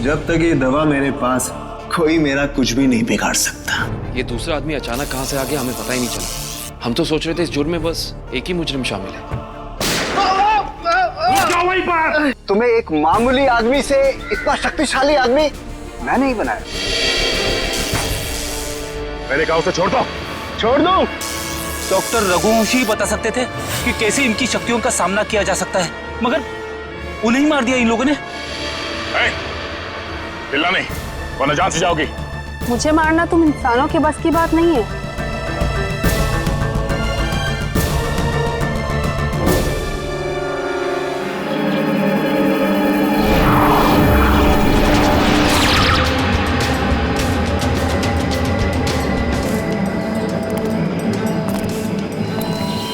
जब तक ये दवा मेरे पास, कोई मेरा कुछ भी नहीं बिगाड़ सकता। ये दूसरा आदमी अचानक कहां से आ गया हमें पता ही नहीं चला। हम तो सोच रहे थे इस जुर्म में बस एक ही मुजरिम शामिल है। तुम्हें एक मामूली आदमी से इतना शक्तिशाली आदमी मैं नहीं बनाया। मैंने कहा उसे छोड़ दो। छोड़ दो? डॉक्टर रघुवंशी बता सकते थे कि कैसे इनकी शक्तियों का सामना किया जा सकता है, मगर उन्हें ही मार दिया इन लोगों ने। हिलना नहीं वरना जान से जाओगी। मुझे मारना तुम इंसानों के बस की बात नहीं है।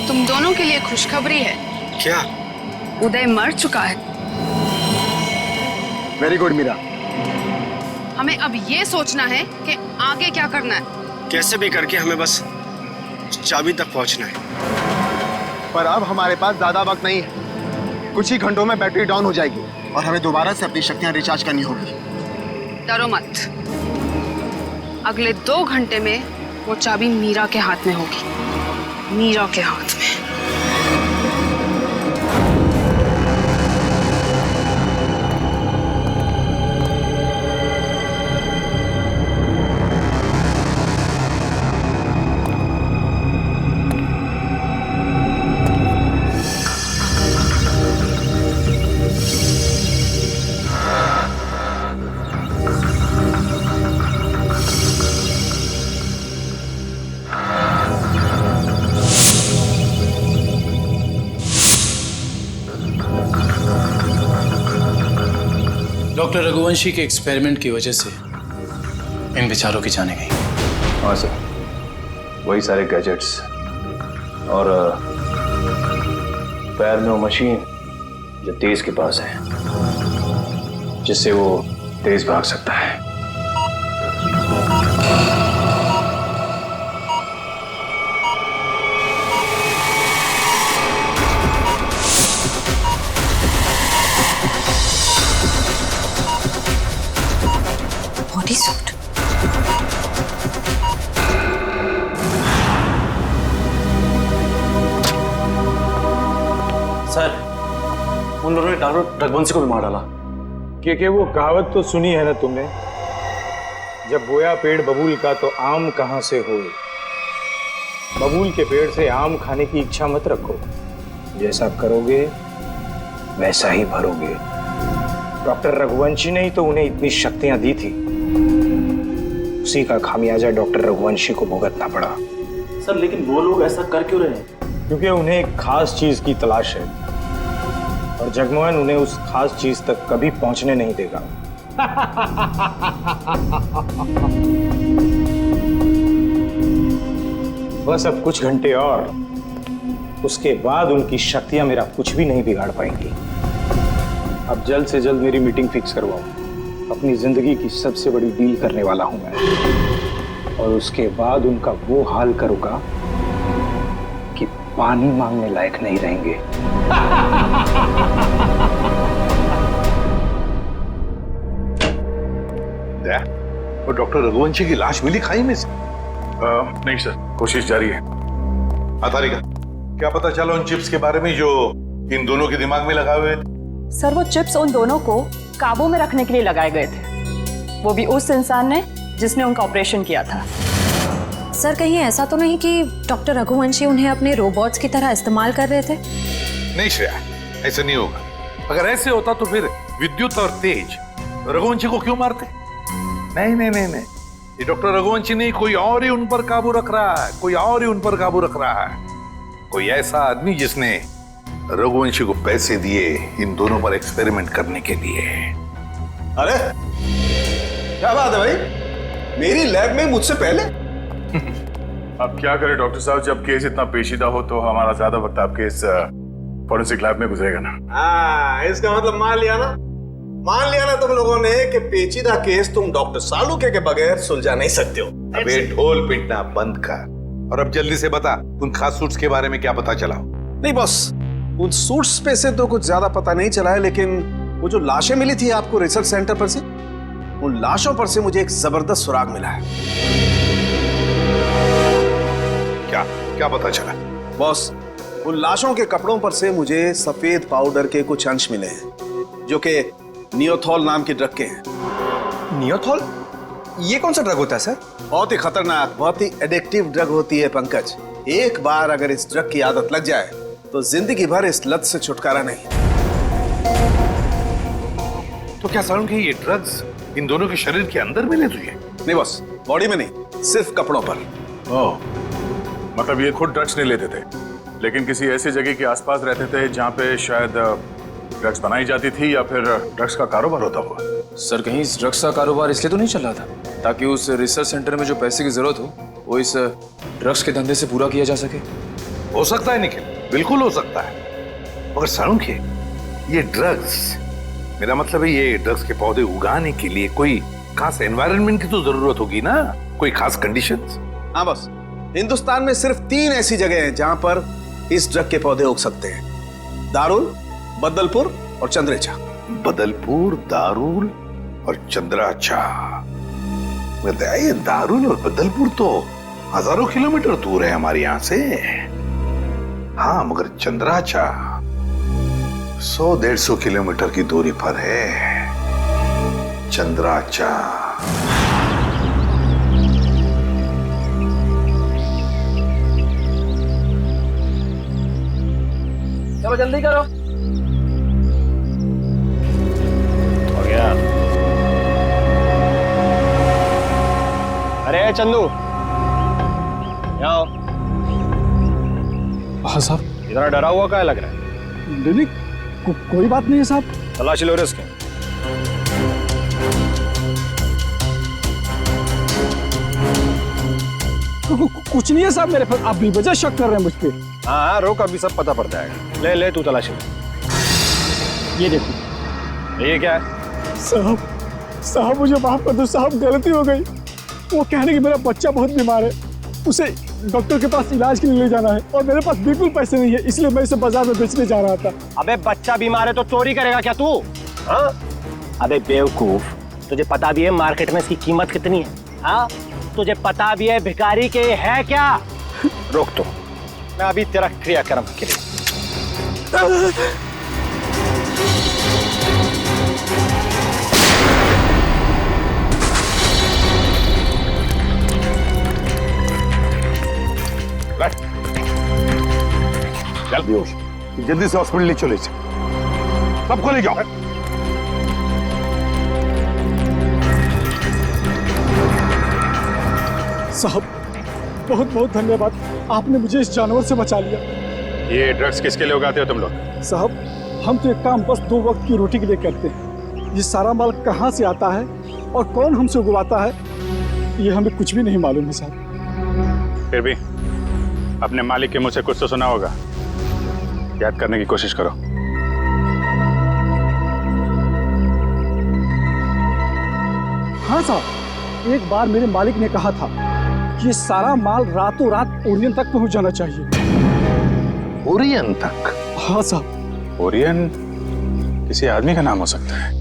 तुम दोनों के लिए खुशखबरी है। क्या? उदय मर चुका है। Very good Meera. हमें अब ये सोचना है कि आगे क्या करना है। कैसे भी करके हमें बस चाबी तक पहुंचना है। पर अब हमारे पास ज्यादा वक्त नहीं है। कुछ ही घंटों में बैटरी डाउन हो जाएगी और हमें दोबारा से अपनी शक्तियां रिचार्ज करनी होगी। डरो मत, अगले 2 घंटे में वो चाबी मीरा के हाथ में होगी। मीरा के हाथ में। डॉक्टर रघुवंशी के एक्सपेरिमेंट की वजह से इन बेचारों की जाने गई। हाँ सर, वही सारे गैजेट्स और पैर में वो मशीन जो तेज के पास है, जिससे वो तेज भाग सकता है। Body suit. सर, उन लोगों ने डॉक्टर रघुवंशी को भी मार डाला। कि वो कहावत तो सुनी है ना तुमने, जब बोया पेड़ बबूल का तो आम कहां से होए। बबूल के पेड़ से आम खाने की इच्छा मत रखो, जैसा करोगे वैसा ही भरोगे। डॉक्टर रघुवंशी ने ही तो उन्हें इतनी शक्तियां दी थी, उसी का खामियाजा डॉक्टर रघुवंशी को भुगतना पड़ा। सर, लेकिन वो लोग ऐसा कर क्यों रहे हैं? क्योंकि उन्हें एक खास चीज की तलाश है और जगमोहन उन्हें उस खास चीज तक कभी पहुंचने नहीं देगा। बस अब कुछ घंटे और, उसके बाद उनकी शक्तियां मेरा कुछ भी नहीं बिगाड़ पाएंगी। अब जल्द से जल्द मेरी मीटिंग फिक्स करवाओ। अपनी जिंदगी की सबसे बड़ी डील करने वाला हूं मैं, और उसके बाद उनका वो हाल करूंगा कि पानी मांगने लायक नहीं रहेंगे। वो डॉक्टर रघुवंशी की लाश मिली खाई में से? नहीं सर, कोशिश जारी है। तारिका, क्या पता चला उन चिप्स के बारे में जो इन दोनों के दिमाग में लगाए हुए थे? सर, वो चिप्स उन दोनों को काबू में रखने के लिए लगाए गए थे, वो भी उस इंसान ने जिसने उनका ऑपरेशन किया था। सर, कहीं ऐसा तो नहीं कि डॉक्टर रघुवंशी उन्हें अपने रोबोट्स की तरह इस्तेमाल कर रहे थे? नहीं श्रेया, ऐसा नहीं होगा। अगर ऐसे होता तो फिर विद्युत और तेज रघुवंशी को क्यों मारते? नहीं नहीं नहीं नहीं, ये डॉक्टर रघुवंशी नहीं, कोई और ही उन पर काबू रख रहा है, कोई और ही उन पर काबू रख रहा है। कोई ऐसा आदमी जिसने रघुवंशी को पैसे दिए इन दोनों पर एक्सपेरिमेंट करने के लिए। अरे क्या बात है भाई, मेरी लैब में मुझसे पहले? अब क्या करें डॉक्टर साहब, जब केस इतना पेचीदा हो तो हमारा ज्यादा वक्त आपके इस फॉरेंसिक लैब में गुजरेगा ना। हाँ, इसका मतलब मान लिया ना तुम लोगों ने कि पेचीदा केस तुम डॉक्टर सालुके के बगैर सुलझा नहीं सकते हो। अबे ढोल पिटना बंद कर और अब जल्दी से बता, उन खास सूट्स के बारे में क्या पता चला? नहीं बॉस, उन सूट्स पे से तो कुछ ज्यादा पता नहीं चला है, लेकिन वो जो लाशें मिली थी आपको रिसर्च सेंटर पर से, उन लाशों पर से मुझे एक जबरदस्त सुराग मिला है। क्या क्या पता चला? बॉस, उन लाशों के कपड़ों पर से मुझे सफेद पाउडर के कुछ अंश मिले हैं जो कि नियोथॉल नाम की ड्रग के हैं। नियोथॉल? ये कौन सा ड्रग होता है सर? बहुत ही खतरनाक, बहुत ही एडिक्टिव ड्रग होती है पंकज। एक बार अगर इस ड्रग की आदत लग जाए तो जिंदगी भर इस लत से छुटकारा नहीं। तो क्या सारुण के ये ड्रग्स इन दोनों के शरीर के अंदर मिले तुझे? नहीं बॉस, बॉडी में नहीं, सिर्फ कपड़ों पर। ओह, मतलब ये खुद ड्रग्स नहीं लेते थे, लेकिन किसी ऐसी जगह के आसपास रहते थे जहाँ पे शायद ड्रग्स बनाई जाती थी या फिर ड्रग्स का कारोबार होता हुआ। सर कहीं इस ड्रग्स का कारोबार इसलिए तो नहीं चल रहा था ताकि उस रिसर्च सेंटर में जो पैसे की जरूरत हो वो इस ड्रग्स के धंधे से पूरा किया जा सके? हो सकता है निखिल, बिल्कुल हो सकता है। मगर सारुण के ये ड्रग्स, मेरा मतलब है ये ड्रग्स के पौधे उगाने के लिए कोई खास एनवायरनमेंट की तो जरूरत होगी ना, कोई खास कंडीशंस? हाँ बस, हिंदुस्तान में सिर्फ 3 ऐसी जगह हैं जहां पर इस ड्रग के पौधे उग सकते हैं। दारुल, बदलपुर और चंद्रेचा। बदलपुर, दारुल और चंद्राचा। ये दारुल और बदलपुर तो हजारों किलोमीटर दूर है हमारे यहाँ से। हाँ, मगर चंद्राचा 100-150 किलोमीटर की दूरी पर है। चंद्राचा। चलो जल्दी करो। हो गया। अरे चंदू, आओ। हाँ साहब। इतना डरा हुआ क्या लग रहा है? नहीं, कोई बात नहीं है साहब। तलाशी लो इसके। कुछ नहीं है साहब मेरे पर, आप बेवजह शक कर रहे हैं मुझ पे। हाँ, रोक, अभी सब पता पड़ जाएगा। ले ले तू तलाशी ले। ये देखो। ये क्या है? साहब मुझे माफ कर दो साहब, गलती हो गई। वो कहने कि मेरा बच्चा बहुत बीमार है, उसे डॉक्टर के पास इलाज के लिए ले जाना है और मेरे पास बिल्कुल पैसे नहीं है, इसलिए मैं इसे बाजार में बेचने जा रहा था। अबे बच्चा बीमार है तो चोरी करेगा क्या तू? हाँ? अबे बेवकूफ, तुझे पता भी है मार्केट में इसकी कीमत कितनी है? हाँ? तुझे पता भी है भिखारी के है क्या? रोक तो, मैं अभी तेरा क्रियाक्रम के लिए। जल्दी से हॉस्पिटल ले चले, सबको ले जाओ। साहब बहुत बहुत धन्यवाद, आपने मुझे इस जानवर से बचा लिया। ये ड्रग्स किसके लिए उगाते हो तुम लोग? साहब हम तो एक काम बस 2 वक्त की रोटी के लिए करते हैं। ये सारा माल कहाँ से आता है और कौन हमसे उगवाता है ये हमें कुछ भी नहीं मालूम है साहब। फिर भी अपने मालिक के मुंह से कुछ तो सुना होगा, याद करने की कोशिश करो। हाँ साहब, एक बार मेरे मालिक ने कहा था कि ये सारा माल रातों रात ओरियन तक पहुंच जाना चाहिए। ओरियन तक? हाँ साहब। ओरियन किसी आदमी का नाम हो सकता है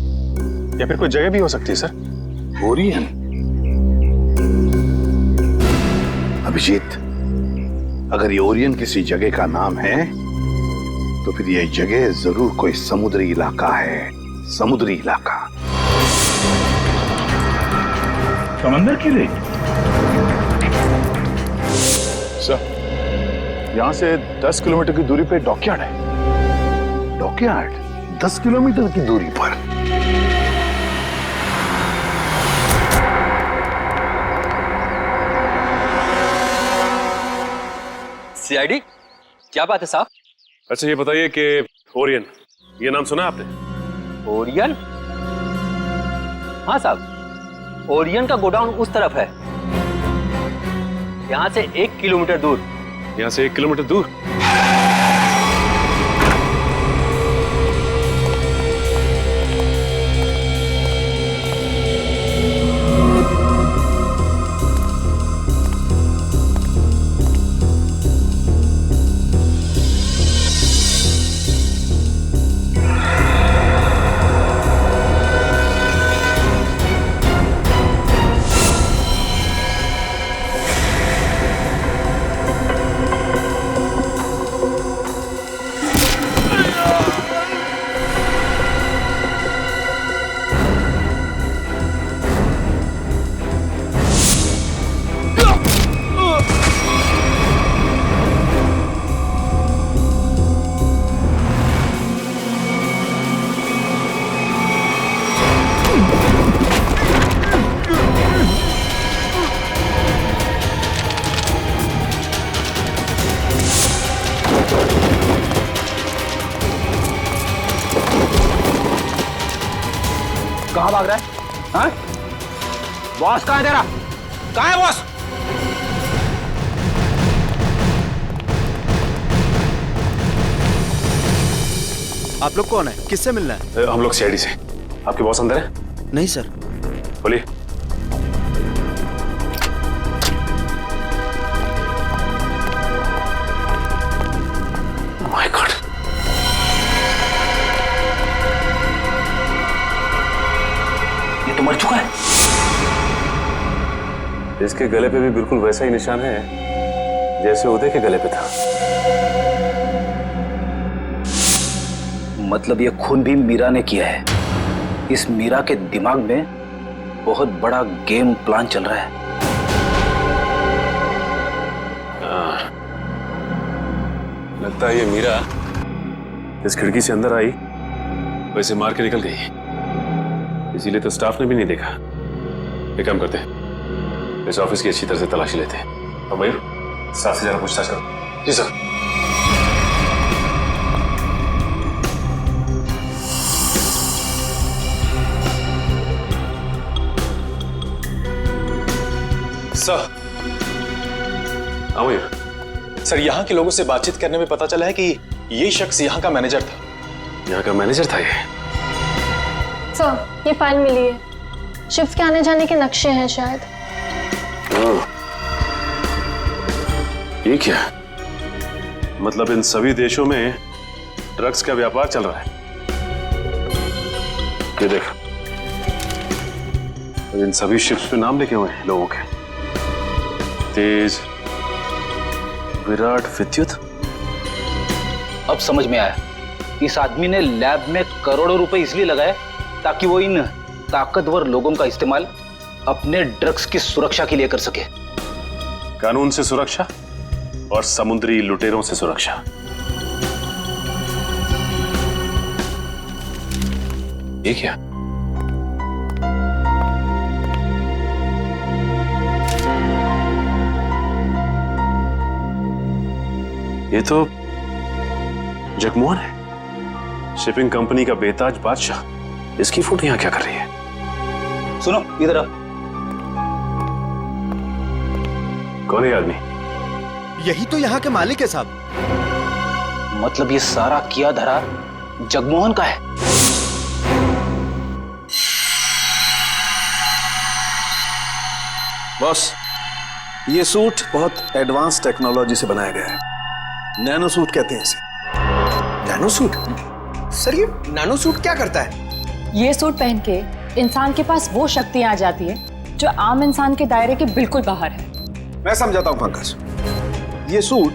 या फिर कोई जगह भी हो सकती है सर। ओरियन? अभिजीत, अगर ये ओरियन किसी जगह का नाम है तो फिर ये जगह जरूर कोई समुद्री इलाका है। समुद्री इलाका। समंदर की रेत? सर, यहां से 10 किलोमीटर की दूरी पे डॉकयार्ड है। डॉकयार्ड? 10 किलोमीटर की दूरी पर? सीआईडी, क्या बात है साहब? अच्छा ये बताइए कि ओरियन, ये नाम सुना आपने? ओरियन? हाँ साहब, ओरियन का गोडाउन उस तरफ है, यहाँ से 1 किलोमीटर दूर। यहाँ से 1 किलोमीटर दूर? कहाँ भाग रहा है? हाँ? बॉस कहाँ है तेरा? कहाँ है बॉस? आप लोग कौन है? किससे मिलना है? हम लोग सीआईडी से। आपके बॉस अंदर है? नहीं सर। बोलिए। माय गॉड, ये तो मर चुका है। इसके गले पे भी बिल्कुल वैसा ही निशान है जैसे उदय के गले पे था। मतलब ये खून भी मीरा ने किया है। इस मीरा के दिमाग में बहुत बड़ा गेम प्लान चल रहा है। लगता है ये मीरा इस खिड़की से अंदर आई, वैसे मार के निकल गई, इसीलिए तो स्टाफ ने भी नहीं देखा। एक काम करते हैं, इस ऑफिस की अच्छी तरह से तलाशी लेते हैं। और मयूर, स्टाफ से जरा पूछताछ करो। जी सर। सर। हाँ मयूर। सर, यहाँ के लोगों से बातचीत करने में पता चला है कि ये शख्स यहाँ का मैनेजर था। यहाँ का मैनेजर था ये? सर, ये फाइल मिली है। शिफ्ट के आने जाने के नक्शे हैं शायद। ये क्या? मतलब इन सभी देशों में ड्रग्स का व्यापार चल रहा है। ये देख, इन सभी शिप्स पे नाम लिखे हुए हैं लोगों के। तेज, विराट, विद्युत। अब समझ में आया, इस आदमी ने लैब में करोड़ों रुपए इसलिए लगाए ताकि वो इन ताकतवर लोगों का इस्तेमाल अपने ड्रग्स की सुरक्षा के लिए कर सके। कानून से सुरक्षा और समुद्री लुटेरों से सुरक्षा। ये क्या? ये तो जगमोहन है, शिपिंग कंपनी का बेताज बादशाह। इसकी फोटो यहां क्या कर रही है? सुनो, इधर आओ। कौन है ये आदमी? यही तो यहाँ के मालिक है साहब। मतलब ये सारा किया धरा जगमोहन का है। बॉस, ये सूट बहुत एडवांस टेक्नोलॉजी से बनाया गया है। नैनो सूट कहते हैं इसे। Nano suit? सर, ये नैनो सूट क्या करता है? ये सूट पहन के इंसान के पास वो शक्तियां आ जाती है जो आम इंसान के दायरे के बिल्कुल बाहर है। मैं समझाता हूं पंकज। ये सूट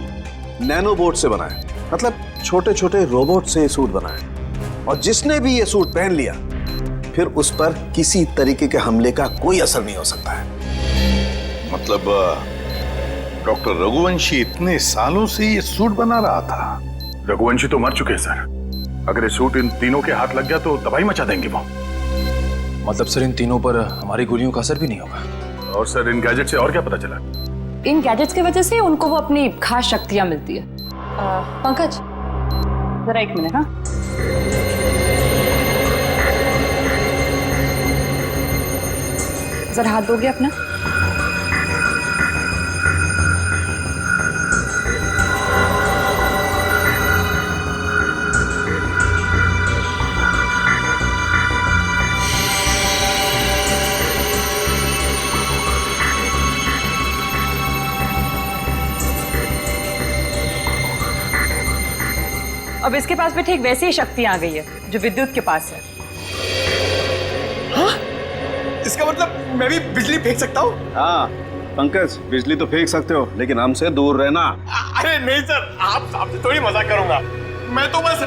नैनो बोट से बना है, मतलब छोटे छोटे रोबोट से ये सूट बना है। और जिसने भी ये सूट पहन लिया, फिर उस पर किसी तरीके के हमले का कोई असर नहीं हो सकता है। मतलब डॉक्टर रघुवंशी इतने सालों से ये सूट बना रहा था? रघुवंशी तो मर चुके हैं सर। अगर ये सूट इन तीनों के हाथ लग गया तो तबाही मचा देंगे वो। मतलब सर, इन तीनों पर हमारी गोलियों का असर भी नहीं होगा। और सर, इन गैजेट से और क्या पता चला? इन गैजेट्स की वजह से उनको वो अपनी खास शक्तियां मिलती है। पंकज, जरा एक मिनट। हाँ, जरा हाथ दोगे अपना? अब इसके पास भी ठीक वैसी ही शक्ति आ गई है जो विद्युत के पास है। हाँ? इसका मतलब मैं भी बिजली फेंक सकता हूँ? हाँ पंकज, बिजली तो फेंक सकते हो, लेकिन हमसे दूर रहना। अरे नहीं सर, आपसे थोड़ी मजाक करूंगा। मैं तो बस।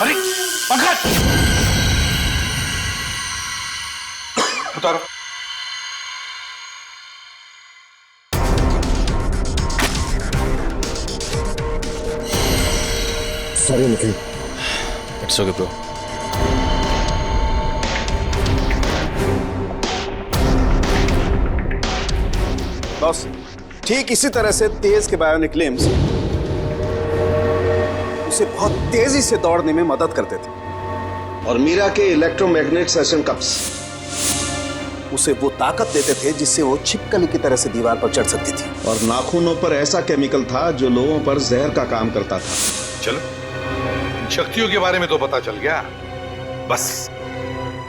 अरे पंकज, उतारो। Sorry Nikhil. It's okay bro. Boss, ठीक इसी तरह से तेज के बायोनिक लिम्स उसे बहुत तेजी से दौड़ने में मदद करते थे। और मीरा के इलेक्ट्रोमैग्नेट सेशन कप्स उसे वो ताकत देते थे जिससे वो छिपकली की तरह से दीवार पर चढ़ सकती थी। और नाखूनों पर ऐसा केमिकल था जो लोगों पर जहर का काम करता था। चलो, शक्तियों के बारे में तो पता चल गया, बस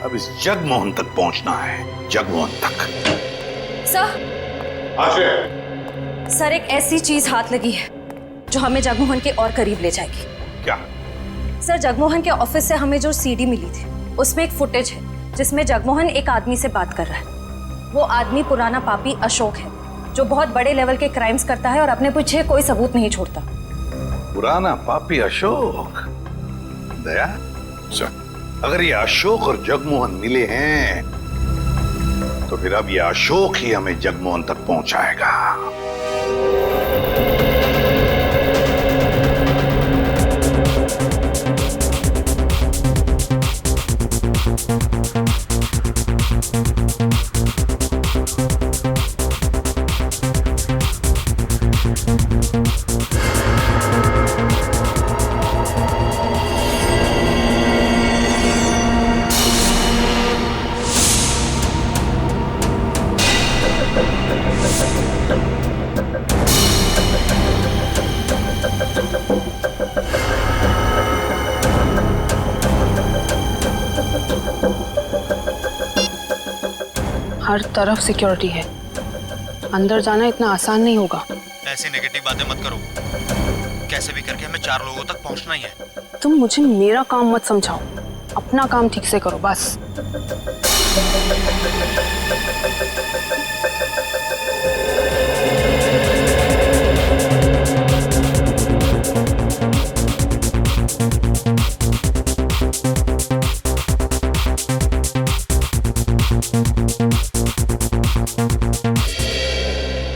अब इस जगमोहन तक पहुंचना है। जगमोहन तक। सर एक ऐसी चीज हाथ लगी है जो हमें जगमोहन के और करीब ले जाएगी। क्या? सर जगमोहन के ऑफिस से हमें जो सीडी मिली थी उसमें एक फुटेज है जिसमें जगमोहन एक आदमी से बात कर रहा है। वो आदमी पुराना पापी अशोक है जो बहुत बड़े लेवल के क्राइम्स करता है और अपने पीछे कोई सबूत नहीं छोड़ता। पुराना पापी अशोक? दया सर, अगर ये अशोक और जगमोहन मिले हैं तो फिर अब ये अशोक ही हमें जगमोहन तक पहुंचाएगा। हर तरफ सिक्योरिटी है, अंदर जाना इतना आसान नहीं होगा। ऐसी नेगेटिव बातें मत करो, कैसे भी करके हमें 4 लोगों तक पहुंचना ही है। तुम मुझे मेरा काम मत समझाओ, अपना काम ठीक से करो बस।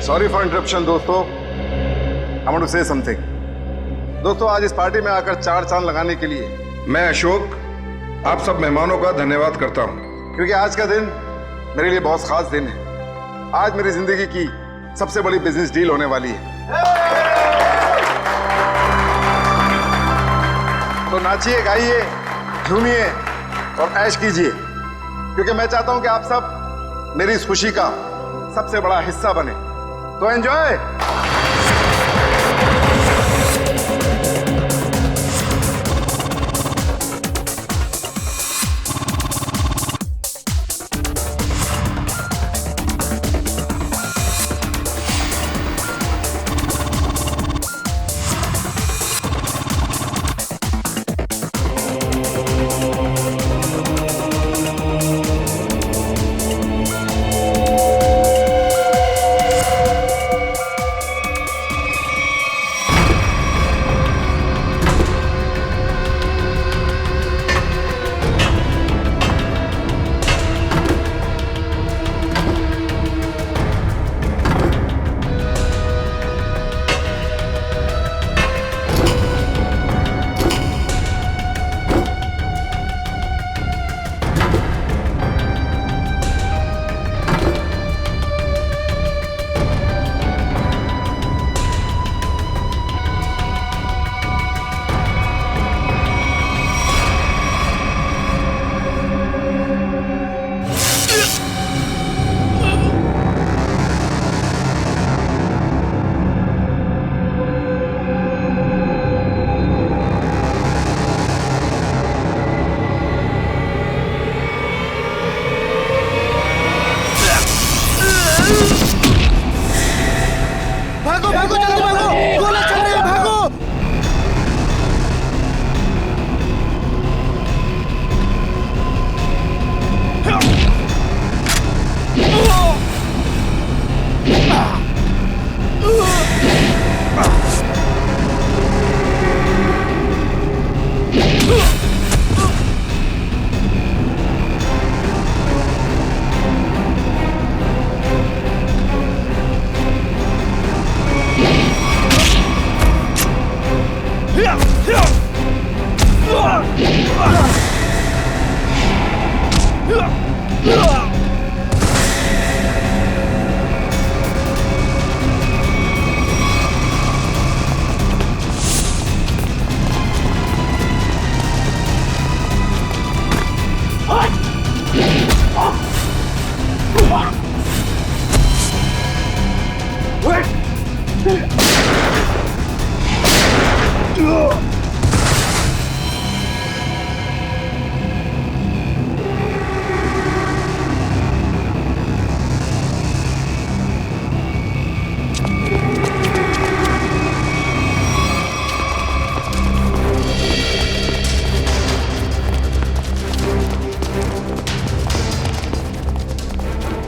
सॉरी फॉर इंटरप्शन दोस्तों, I want to say something. दोस्तों, आज इस पार्टी में आकर 4 चांद लगाने के लिए मैं अशोक आप सब मेहमानों का धन्यवाद करता हूं, क्योंकि आज का दिन मेरे लिए बहुत खास दिन है। आज मेरी जिंदगी की सबसे बड़ी बिजनेस डील होने वाली है। तो नाचिए, गाइए, झूमिए और ऐश कीजिए, क्योंकि मैं चाहता हूं कि आप सब मेरी इस खुशी का सबसे बड़ा हिस्सा बने। तो एंजॉय।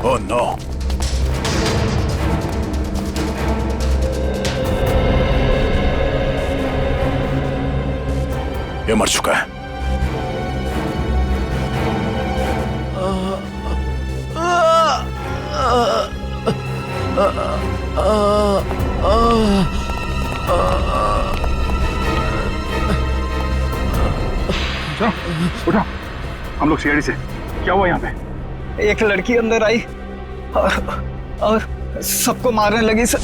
Oh no. ये मर चुका है। उठो, हम लोग सीआईडी से। क्या हुआ यहाँ पे? एक लड़की अंदर आई और सबको मारने लगी सर।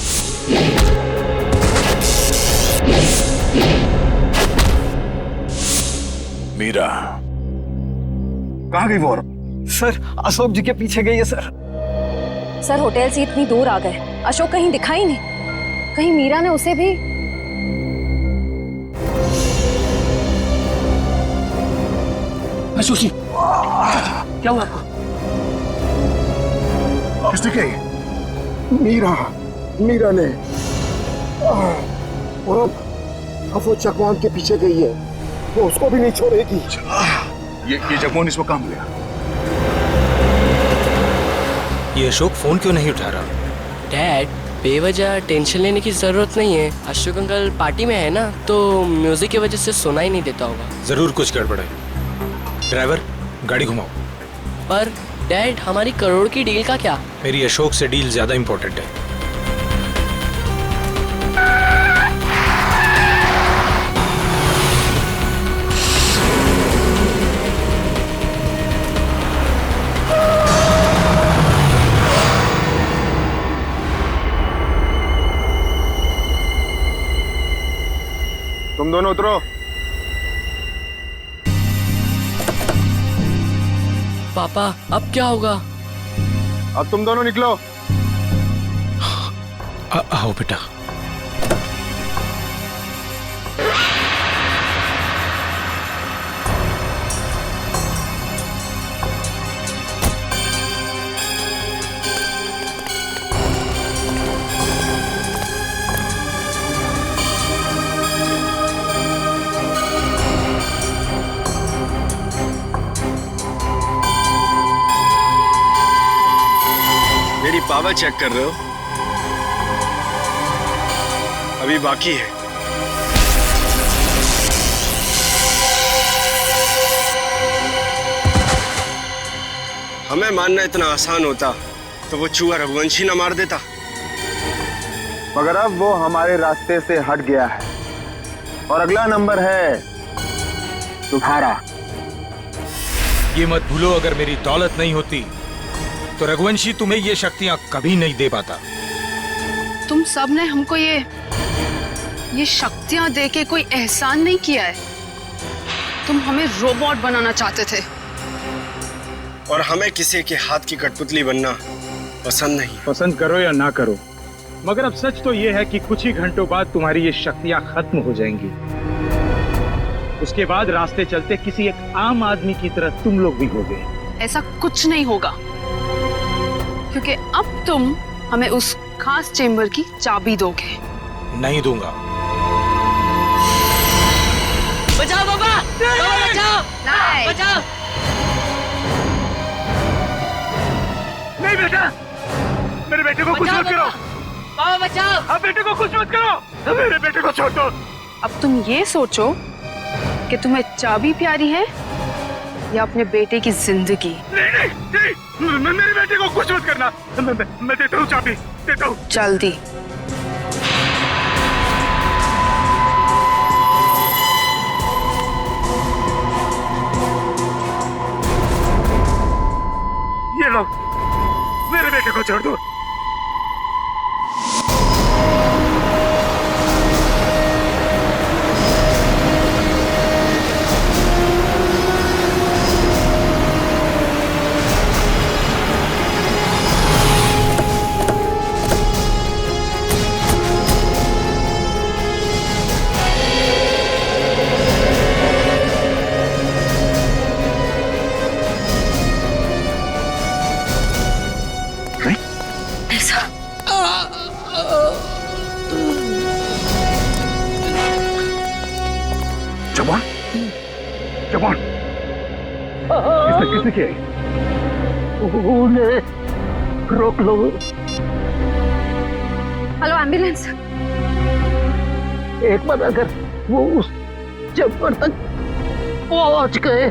मीरा कहाँ गई वो? सर अशोक जी के पीछे गई है सर। सर होटल से इतनी दूर आ गए, अशोक कहीं दिखाई नहीं। कहीं मीरा ने उसे भी। अशोक जी क्या हुआ आपको? किसने कही? मीरा ने। और अब वो चकवान के पीछे गई है, वो उसको भी नहीं छोड़ेगी। ये जगमोहन इसको काम लिया। ये अशोक फोन क्यों नहीं उठा रहा? डैड, बेवजह टेंशन लेने की जरूरत नहीं है। अशोक अंकल पार्टी में है ना, तो म्यूजिक की वजह से सुनाई नहीं देता होगा। जरूर कुछ गड़बड़ है। ड्राइवर गाड़ी घुमाओ। पर डैड, हमारी करोड़ की डील का क्या? मेरी अशोक से डील ज्यादा इंपॉर्टेंट है। तुम दोनों उतरो। पापा, अब क्या होगा? अब तुम दोनों निकलो। आओ बेटा। मेरी पावर चेक कर रहे हो? अभी बाकी है। हमें मानना इतना आसान होता तो वो चूहा रघुवंशी ना मार देता। मगर अब वो हमारे रास्ते से हट गया है और अगला नंबर है तुम्हारा। ये मत भूलो, अगर मेरी दौलत नहीं होती तो रघुवंशी तुम्हें ये शक्तियां कभी नहीं दे पाता। तुम सब ने हमको ये शक्तियां देके कोई एहसान नहीं किया है। तुम हमें रोबोट बनाना चाहते थे और हमें किसी के हाथ की कठपुतली बनना पसंद नहीं। पसंद करो या ना करो, मगर अब सच तो ये है कि कुछ ही घंटों बाद तुम्हारी ये शक्तियां खत्म हो जाएंगी। उसके बाद रास्ते चलते किसी एक आम आदमी की तरह तुम लोग भी होगे। ऐसा कुछ नहीं होगा, क्योंकि अब तुम हमें उस खास चेंबर की चाबी दोगे। नहीं दूंगा। बचाओ बाबा, बाबा बचाओ, नहीं बचाओ। नहीं बेटा, मेरे बेटे को कुछ मत करो। बाबा बचाओ। अब बेटे को कुछ मत करो, मेरे बेटे को छोड़ दो। अब तुम ये सोचो कि तुम्हें चाबी प्यारी है या अपने बेटे की जिंदगी। नहीं, मेरे बेटे को कुछ मत करना। मैं देता हूँ चाबी, देता हूँ। जल्दी। ये लो, मेरे बेटे को छोड़ दो। किसने किया? रोक लो। Hello ambulance. एक बार अगर वो उस चैम्बर तक पहुंच गए,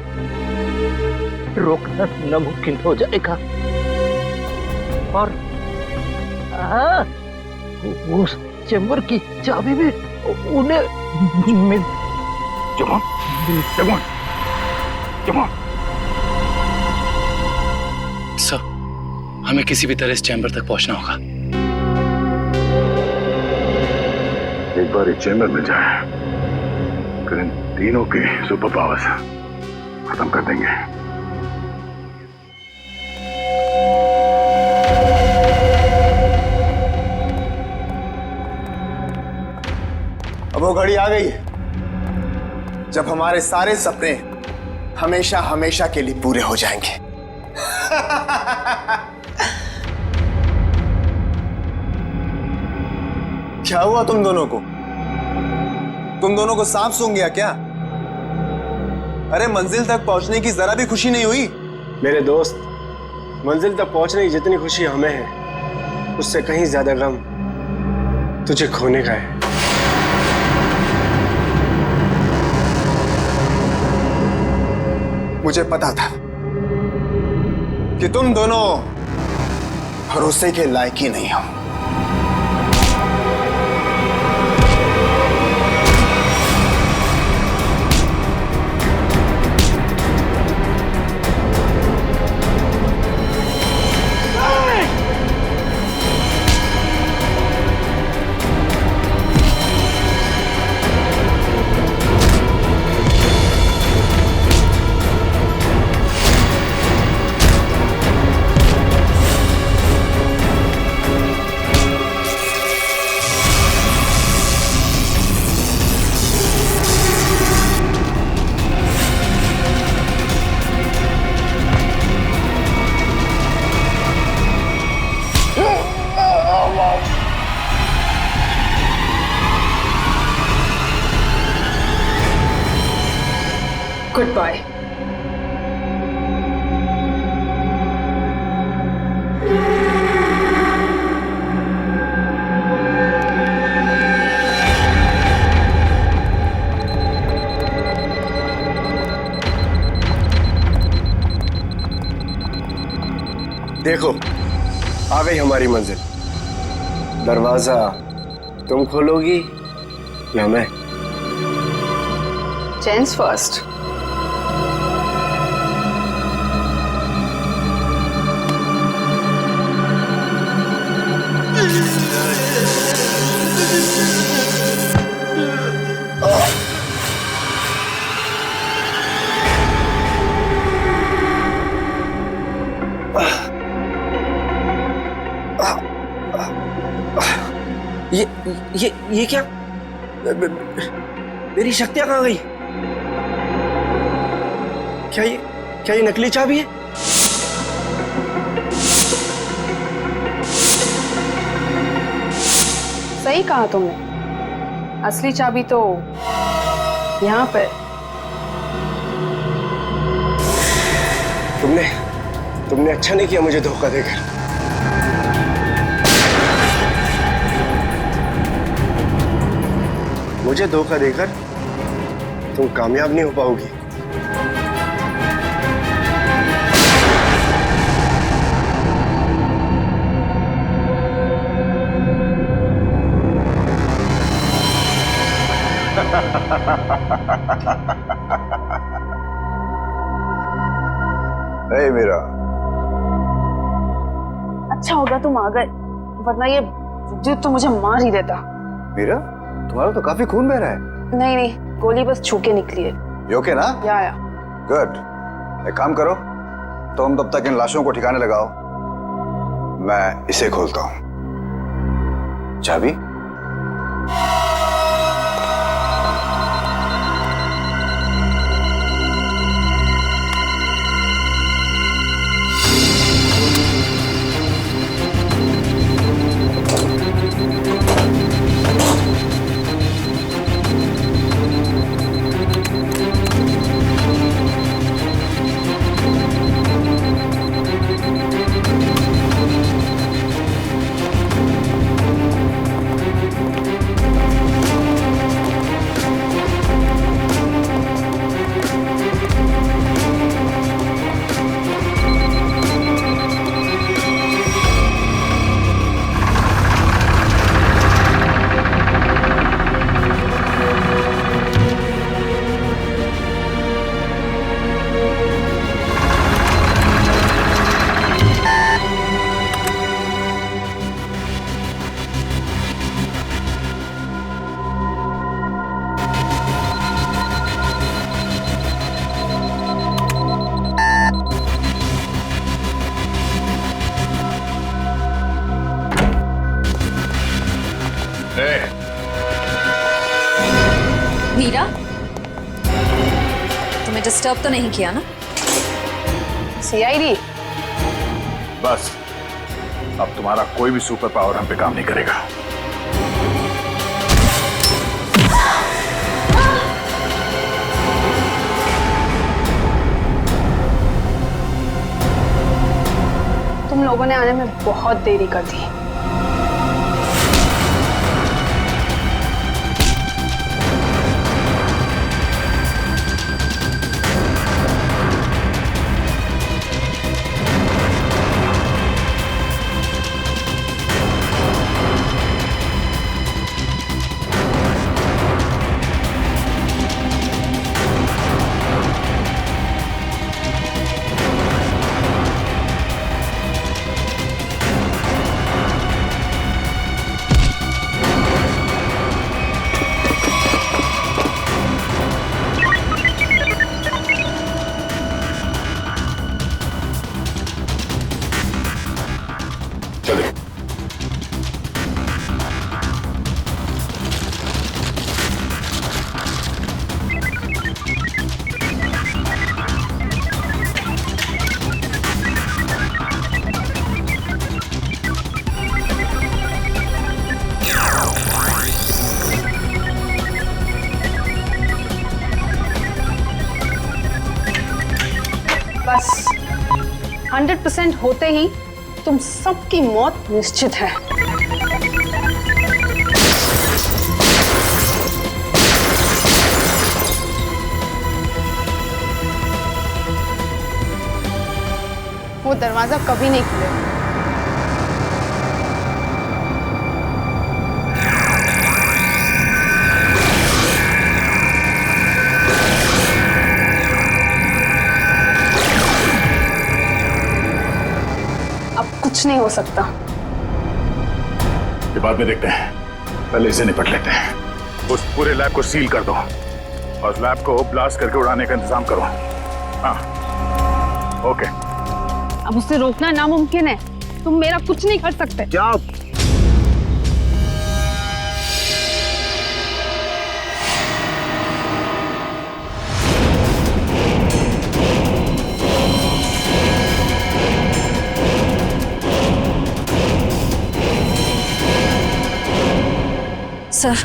रोकना नामुमकिन हो जाएगा। और हाँ, उस चैम्बर की चाबी भी उन्हें मिल। सर, हमें किसी भी तरह इस चैम्बर तक पहुंचना होगा। एक बार इस चैम्बर में जाए, फिर इन तीनों के सुपर पावर्स खत्म कर देंगे। अब वो घड़ी आ गई है जब हमारे सारे सपने हमेशा हमेशा के लिए पूरे हो जाएंगे। क्या हुआ तुम दोनों को? तुम दोनों को सांप सूंघ गया क्या? अरे मंजिल तक पहुंचने की जरा भी खुशी नहीं हुई? मेरे दोस्त, मंजिल तक पहुंचने की जितनी खुशी हमें है, उससे कहीं ज्यादा गम तुझे खोने का है। मुझे पता था कि तुम दोनों भरोसे के लायक ही नहीं हो। Goodbye. देखो, आ गई हमारी मंजिल। दरवाजा तुम खोलोगी या मैं? Gents first. ये क्या? मेरी शक्तियां कहाँ गई? क्या ये नकली चाबी है? सही कहा तुमने, असली चाबी तो यहाँ पर। तुमने अच्छा नहीं किया मुझे धोखा देकर। मुझे धोखा देकर तुम कामयाब नहीं हो पाओगी। नहीं मीरा, अच्छा होगा तुम आ गए, वरना ये विद्युत तो मुझे मार ही देता। मीरा, तुम्हारा तो काफी खून बह रहा है। नहीं, गोली बस छू के निकली है। You okay ना? या। गुड। एक काम करो, तुम तब तक इन लाशों को ठिकाने लगाओ, मैं इसे खोलता हूं। चाबी? मीरा, तुम्हें डिस्टर्ब तो नहीं किया ना? सीआईडी, बस अब तुम्हारा कोई भी सुपर पावर हम पे काम नहीं करेगा। तुम लोगों ने आने में बहुत देरी कर दी। बस 100% होते ही तुम सबकी मौत निश्चित है। वो दरवाजा कभी नहीं खुलेगा। कुछ नहीं हो सकता। ये बाद में देखते हैं, पहले इसे निपट लेते हैं। उस पूरे लैब को सील कर दो और उस लैब को ब्लास्ट करके उड़ाने का इंतजाम करो। हाँ, ओके। अब उसे रोकना नामुमकिन है। तुम मेरा कुछ नहीं कर सकते। जाओ। सर,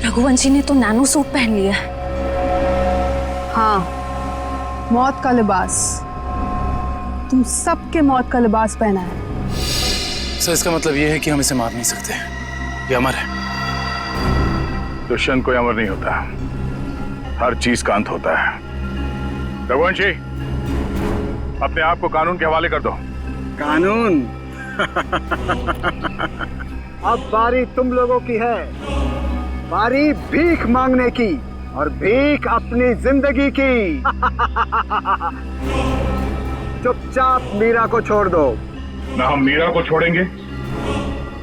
रघुवंशी ने तो नैनो सूट पहन लिया है। हाँ, मौत का लिबास। तुम सबके मौत का लिबास पहना है। सर, इसका मतलब ये है कि हम इसे मार नहीं सकते। ये अमर है। दुश्मन कोई अमर नहीं होता, हर चीज का अंत होता है। रघुवंशी, अपने आप को कानून के हवाले कर दो। कानून? अब बारी तुम लोगों की है। बारी भीख मांगने की, और भीख अपनी जिंदगी की। चुपचाप मीरा को छोड़ दो। ना हम मीरा को छोड़ेंगे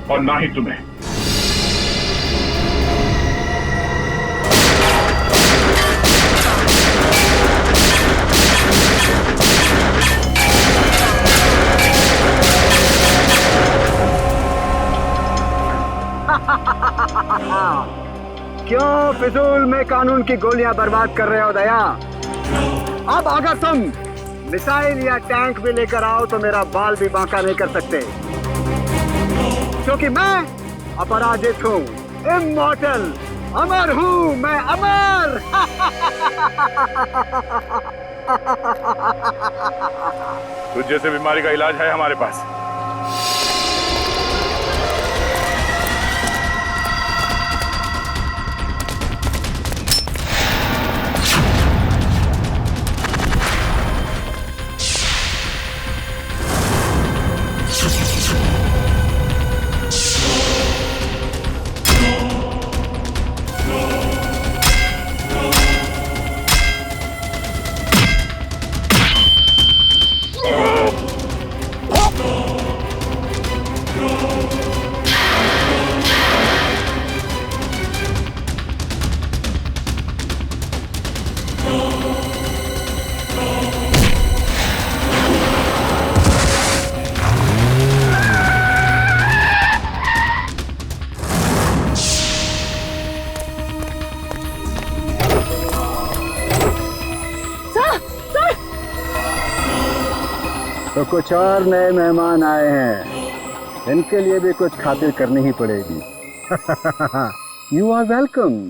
और ना ही तुम्हें। क्यों फिजूल में कानून की गोलियां बर्बाद कर रहे हो दया? अब अगर तुम मिसाइल या टैंक भी लेकर आओ तो मेरा बाल भी बांका नहीं कर सकते, क्योंकि मैं अपराजित हूँ, इमॉर्टल, अमर हूँ मैं, अमर। तुझ जैसे बीमारी का इलाज है हमारे पास। तो कुछ और नए मेहमान आए हैं, इनके लिए भी कुछ खातिर करनी ही पड़ेगी। You are welcome.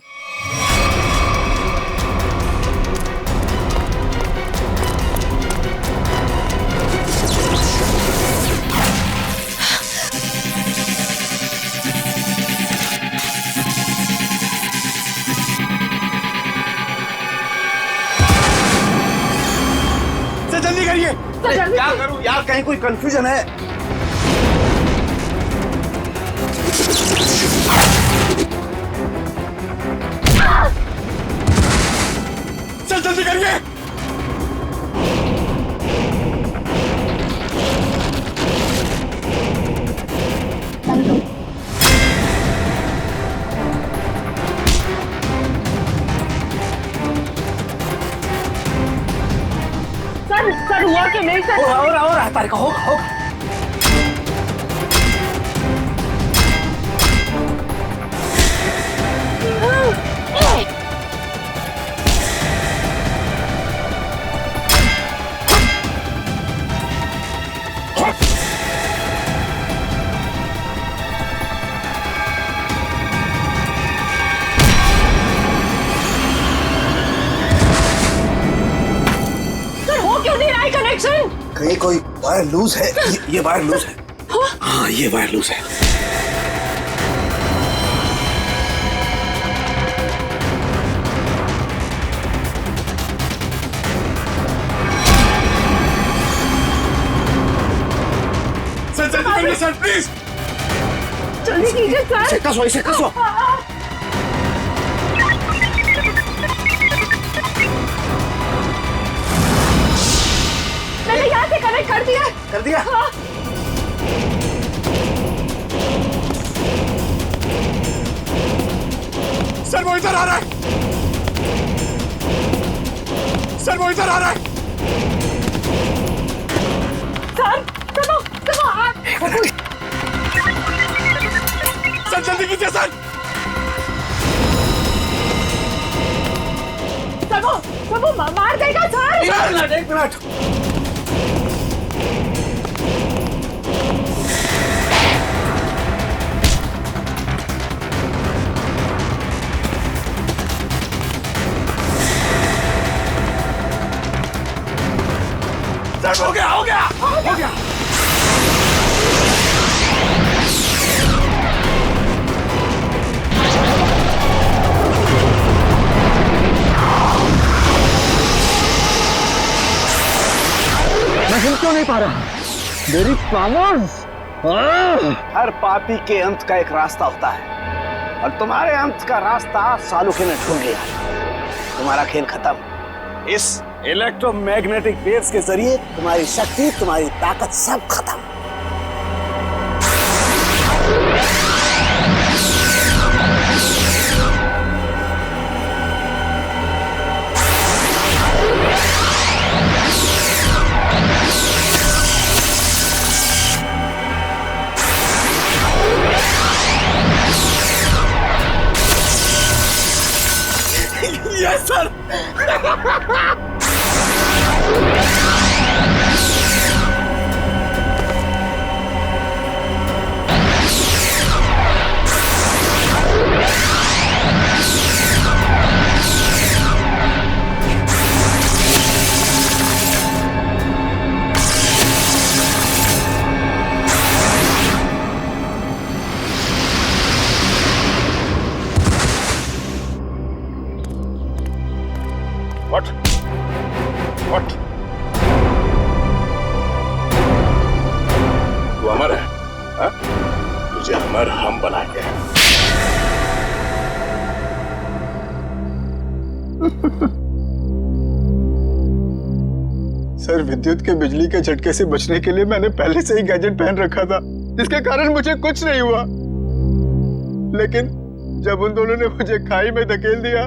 जल्दी करिए। क्या करूं यार, कहीं कोई कंफ्यूजन है? चल जल्दी करिए। सर हुआ कि नहीं सर? और तारिका होगा। कहीं कोई वायर लूज है। ये वायर लूज है। हाँ ये वायर लूज है। सर जल्दी करिए सर प्लीज। जल्दी कीजिए सर। इसे कसो। मैंने यहाँ से कनेक्ट कर दिया। कर दिया? हाँ। सर वो इधर आ रहा है। सर वो इधर आ रहा है। सर सर जल्दी कीजिए सर। वो मार देगा सर। एक मिनट। हो गया। मैं हिल क्यों नहीं पा रहा? मेरी पावर्स। हर पापी के अंत का एक रास्ता होता है और तुम्हारे अंत का रास्ता सालुखे ने ढूंढ लिया। तुम्हारा खेल खत्म। इस इलेक्ट्रोमैग्नेटिक वेव्स के जरिए तुम्हारी शक्ति, तुम्हारी ताकत सब खत्म। Yes sir. What? तू अमर है, हाँ? तुझे अमर हम बनाएंगे। सर विद्युत के बिजली के झटके से बचने के लिए मैंने पहले से ही गैजेट पहन रखा था, जिसके कारण मुझे कुछ नहीं हुआ। लेकिन जब उन दोनों ने मुझे खाई में धकेल दिया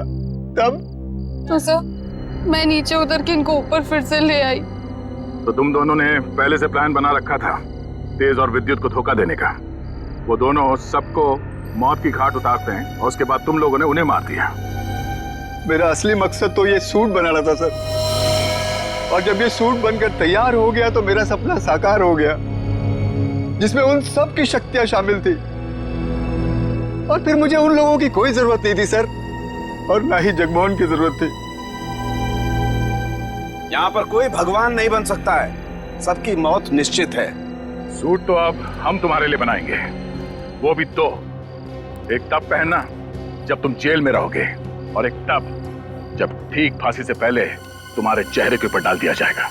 तब तो सर मैं नीचे उतर के इनको ऊपर फिर से ले आई। तो तुम दोनों ने पहले से प्लान बना रखा था तेज और विद्युत को धोखा देने का। वो दोनों सबको मौत की घाट उतारते हैं और उसके बाद तुम लोगों ने उन्हें मार दिया। मेरा असली मकसद तो ये सूट बनाना था सर, और जब ये सूट बनकर तैयार हो गया तो मेरा सपना साकार हो गया, जिसमें उन सब की शक्तियां शामिल थी। और फिर मुझे उन लोगों की कोई जरूरत नहीं थी सर, और ना ही जगमोहन की जरूरत थी। यहाँ पर कोई भगवान नहीं बन सकता है, सबकी मौत निश्चित है। सूट तो अब हम तुम्हारे लिए बनाएंगे, वो भी दो। एक तब पहनना जब तुम जेल में रहोगे, और एक तब जब ठीक फांसी से पहले तुम्हारे चेहरे के ऊपर डाल दिया जाएगा।